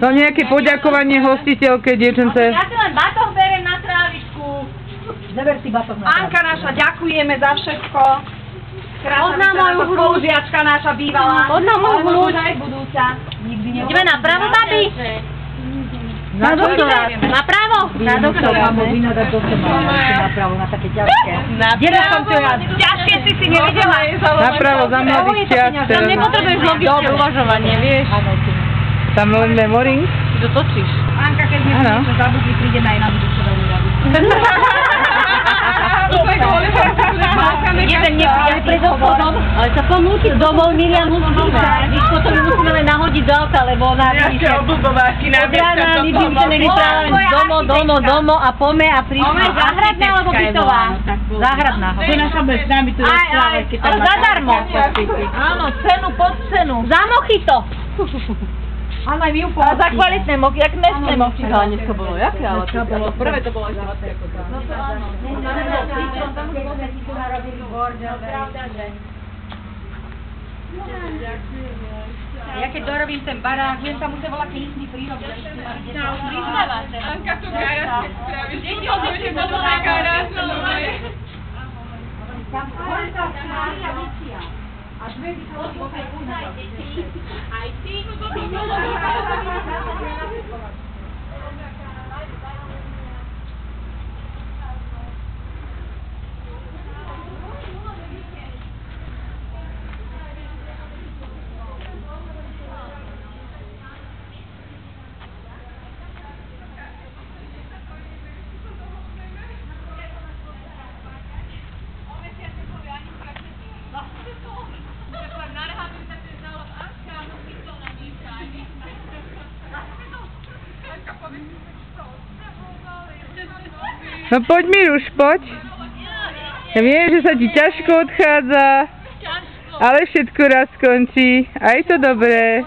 No nejaké poďakovanie hostiteľke, dievčence. Ja si len batoh berem na trávičku. Zaber si batoh na trávičku. Anka naša, ďakujeme za všetko. Krásna moju spolužiačka naša bývalá. Odná moju hruď. Aj budúca. Ideme napravo, babi? Na doktora. Napravo? Na doktora. Mám vina dať do seba. Napravo, na také ťažké. Kde som to ja? Ťažké si nevidela. Napravo, za mladých čias. Tam nepotrebuješ logické uvažovanie, vieš? Tam len memory. Ty to točíš. Anka, keď sme niečo zabudli, prídeme aj na budúce do úradu. Jeden nepríde pred obchodom, ale sa pomúti domov, Miriam musí. Víš, potom ju musíme len nahodiť do auta, lebo ona vidíš, od rána vypíšené vyprávajú domov a pome a prišli. Záhradná alebo bytová? Záhradná. To je naša bez nami, tu je Aj, ale zadarmo. Áno, cenu pod cenu. Za mochito. Áno, aj my ju A za kvalitné moky, jak mesné moky. Ale dneska bolo jaké, ale Prvé to bolo ešte vlastne ako Ja keď dorobím ten barák, viem tam musím volať istný prírob. Priznávate. Anka tu garáž spraví. Deti odloží do dole garáž, no A dve by sa aj deti. aj ty. No poď Miruš, poď. Ja viem, že sa ti ťažko odchádza, ale všetko raz skončí. A je to dobré.